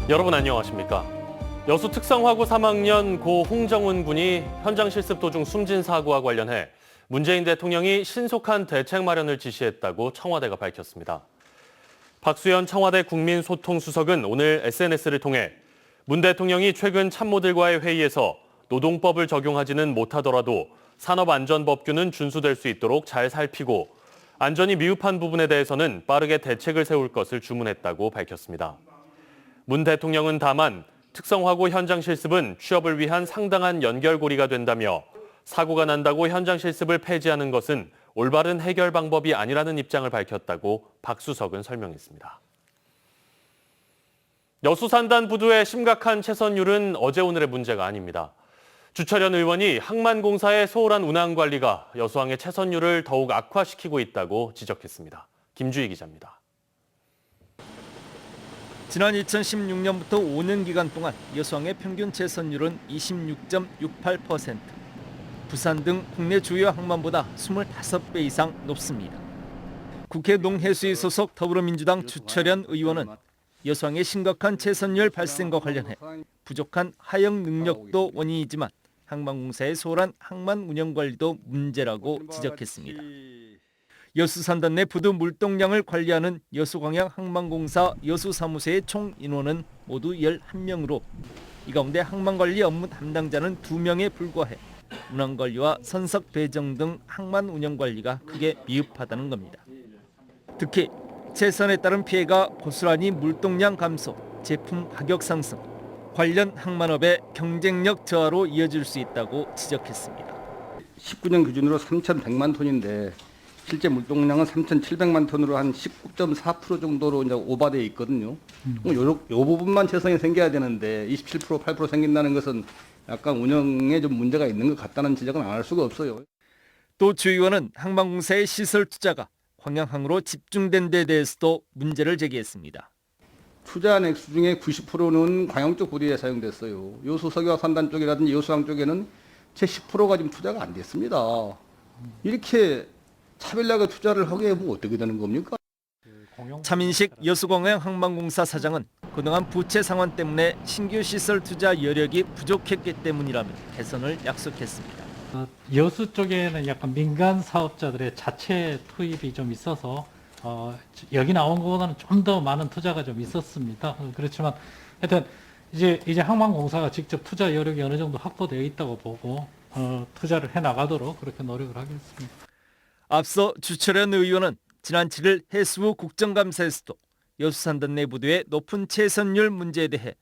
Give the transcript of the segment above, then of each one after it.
여러분 안녕하십니까? 여수 특성화고 3학년 고 홍정훈 군이 현장 실습 도중 숨진 사고와 관련해 문재인 대통령이 신속한 대책 마련을 지시했다고 청와대가 밝혔습니다. 박수현 청와대 국민소통수석은 오늘 SNS를 통해 문 대통령이 최근 참모들과의 회의에서 노동법을 적용하지는 못하더라도 산업안전법규는 준수될 수 있도록 잘 살피고 안전이 미흡한 부분에 대해서는 빠르게 대책을 세울 것을 주문했다고 밝혔습니다. 문 대통령은 다만 특성화고 현장 실습은 취업을 위한 상당한 연결고리가 된다며 사고가 난다고 현장 실습을 폐지하는 것은 올바른 해결 방법이 아니라는 입장을 밝혔다고 박 수석은 설명했습니다. 여수 산단 부두의 심각한 채선율은 어제 오늘의 문제가 아닙니다. 주철현 의원이 항만공사의 소홀한 운항 관리가 여수항의 채선율을 더욱 악화시키고 있다고 지적했습니다. 김주희 기자입니다. 지난 2016년부터 5년 기간 동안 여수항의 평균 채선율은 26.68%, 부산 등 국내 주요 항만보다 25배 이상 높습니다. 국회 농해수위 소속 더불어민주당 주철현 의원은 여수항의 심각한 채선율 발생과 관련해 부족한 하역 능력도 원인이지만 항만공사의 소홀한 항만 운영 관리도 문제라고 지적했습니다. 여수 산단 내 부두 물동량을 관리하는 여수광양 항만공사 여수사무소의 총 인원은 모두 11명으로 이 가운데 항만관리 업무 담당자는 2명에 불과해 운항관리와 선석 배정 등 항만 운영 관리가 크게 미흡하다는 겁니다. 특히 채선에 따른 피해가 고스란히 물동량 감소, 제품 가격 상승, 관련 항만업의 경쟁력 저하로 이어질 수 있다고 지적했습니다. 19년 기준으로 3,100만 톤인데 실제 물동량은 3,700만 톤으로 한 19.4% 정도로 이제 오버되어 있거든요. 요 부분만 채선이 생겨야 되는데 27%, 8% 생긴다는 것은 약간 운영에 좀 문제가 있는 것 같다는 지적은 안 할 수가 없어요. 또 주 의원은 항만공사의 시설 투자가 광양항으로 집중된 데 대해서도 문제를 제기했습니다. 투자 액수 중에 90%는 광양 쪽 부두에 사용됐어요. 여수 석유화 산단 쪽이라든지 여수항 쪽에는 채 10%가 지금 투자가 안 됐습니다. 이렇게 차별하게 투자를 하게 하면 어떻게 되는 겁니까? 차민식 여수광양 항만공사 사장은 그동안 부채 상환 때문에 신규 시설 투자 여력이 부족했기 때문이라며 개선을 약속했습니다. 여수 쪽에는 약간 민간 사업자들의 자체 투입이 좀 있어서 여기 나온 것보다는 좀 더 많은 투자가 좀 있었습니다. 그렇지만 하여튼 이제 항만공사가 직접 투자 여력이 어느 정도 확보되어 있다고 보고 투자를 해 나가도록 그렇게 노력을 하겠습니다. 앞서 주철현 의원은 지난 7일 해수부 국정감사에서도 여수산단 내 부두의 높은 채선율 문제에 대해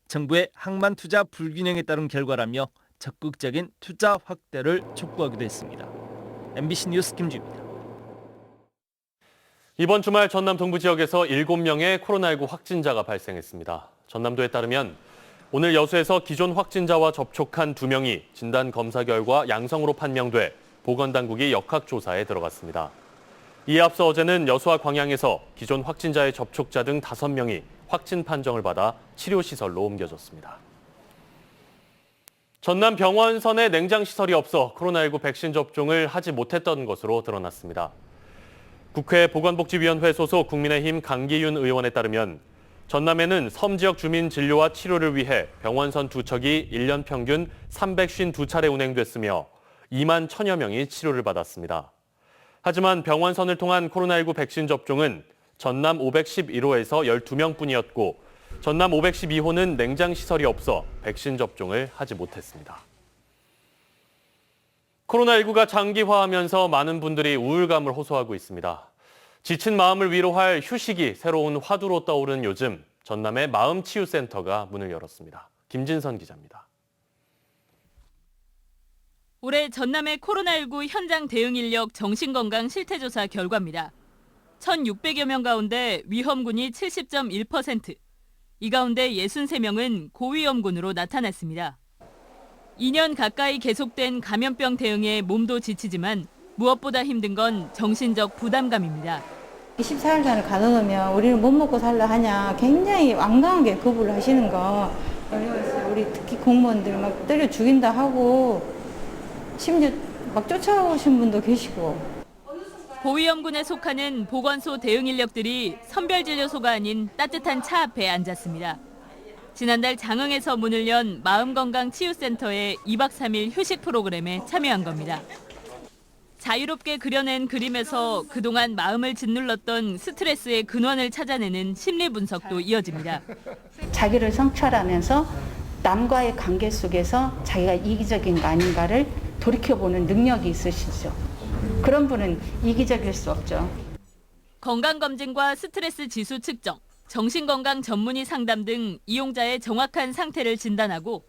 정부의 항만 투자 불균형에 따른 결과라며 적극적인 투자 확대를 촉구하기도 했습니다. MBC 뉴스 김주입니다. 이번 주말 전남 동부 지역에서 7명의 코로나19 확진자가 발생했습니다. 전남도에 따르면 오늘 여수에서 기존 확진자와 접촉한 2명이 진단 검사 결과 양성으로 판명돼 보건당국이 역학조사에 들어갔습니다. 이에 앞서 어제는 여수와 광양에서 기존 확진자의 접촉자 등 5명이 확진 판정을 받아 치료시설로 옮겨졌습니다. 전남 병원선에 냉장시설이 없어 코로나19 백신 접종을 하지 못했던 것으로 드러났습니다. 국회 보건복지위원회 소속 국민의힘 강기윤 의원에 따르면 전남에는 섬 지역 주민 진료와 치료를 위해 병원선 2척이 1년 평균 352차례 운행됐으며 2만 1,000여 명이 치료를 받았습니다. 하지만 병원선을 통한 코로나19 백신 접종은 전남 511호에서 12명뿐이었고 전남 512호는 냉장시설이 없어 백신 접종을 하지 못했습니다. 코로나19가 장기화하면서 많은 분들이 우울감을 호소하고 있습니다. 지친 마음을 위로할 휴식이 새로운 화두로 떠오른 요즘 전남의 마음치유센터가 문을 열었습니다. 김진선 기자입니다. 올해 전남의 코로나19 현장 대응 인력 정신건강 실태조사 결과입니다. 1,600여 명 가운데 위험군이 70.1%, 이 가운데 63명은 고위험군으로 나타났습니다. 2년 가까이 계속된 감염병 대응에 몸도 지치지만 무엇보다 힘든 건 정신적 부담감입니다. 24일간을 가둬놓으면 우리는 못 먹고 살라 하냐 굉장히 완강하게 거부를 하시는 거. 우리 특히 공무원들 막 때려 죽인다 하고 심지어 막 쫓아오신 분도 계시고. 고위험군에 속하는 보건소 대응 인력들이 선별진료소가 아닌 따뜻한 차 앞에 앉았습니다. 지난달 장흥에서 문을 연 마음건강치유센터의 2박 3일 휴식 프로그램에 참여한 겁니다. 자유롭게 그려낸 그림에서 그동안 마음을 짓눌렀던 스트레스의 근원을 찾아내는 심리 분석도 이어집니다. 자기를 성찰하면서 남과의 관계 속에서 자기가 이기적인가 아닌가를 돌이켜보는 능력이 있으시죠. 그런 분은 이기적일 수 없죠. 건강검진과 스트레스 지수 측정, 정신건강 전문의 상담 등 이용자의 정확한 상태를 진단하고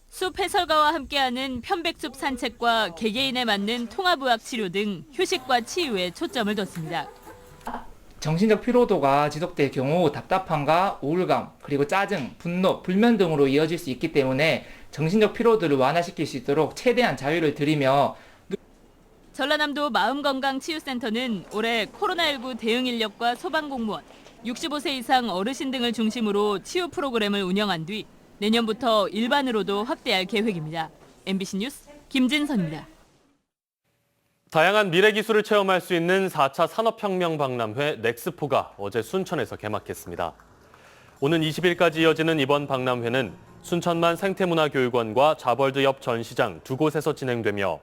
숲 해설가와 함께하는 편백숲 산책과 개개인에 맞는 통합의학 치료 등 휴식과 치유에 초점을 뒀습니다. 정신적 피로도가 지속될 경우 답답함과 우울감, 그리고 짜증, 분노, 불면 등으로 이어질 수 있기 때문에 정신적 피로도를 완화시킬 수 있도록 최대한 자유를 드리며 전라남도 마음건강치유센터는 올해 코로나19 대응 인력과 소방공무원, 65세 이상 어르신 등을 중심으로 치유 프로그램을 운영한 뒤 내년부터 일반으로도 확대할 계획입니다. MBC 뉴스 김진선입니다. 다양한 미래 기술을 체험할 수 있는 4차 산업혁명 박람회 넥스포가 어제 순천에서 개막했습니다. 오는 20일까지 이어지는 이번 박람회는 순천만 생태문화교육원과 자벌드 옆 전시장 두 곳에서 진행되며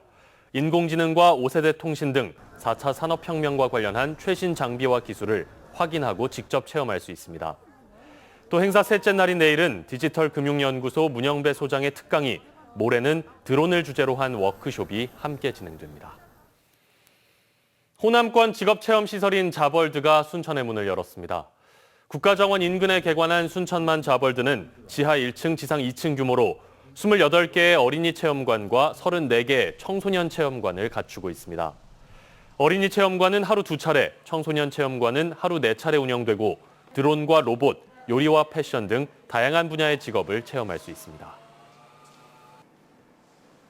인공지능과 5세대 통신 등 4차 산업혁명과 관련한 최신 장비와 기술을 확인하고 직접 체험할 수 있습니다. 또 행사 셋째 날인 내일은 디지털 금융연구소 문영배 소장의 특강이, 모레는 드론을 주제로 한 워크숍이 함께 진행됩니다. 호남권 직업체험시설인 자벌드가 순천의 문을 열었습니다. 국가정원 인근에 개관한 순천만 자벌드는 지하 1층, 지상 2층 규모로 28개의 어린이 체험관과 34개의 청소년 체험관을 갖추고 있습니다. 어린이 체험관은 하루 2차례, 청소년 체험관은 하루 4차례 운영되고 드론과 로봇, 요리와 패션 등 다양한 분야의 직업을 체험할 수 있습니다.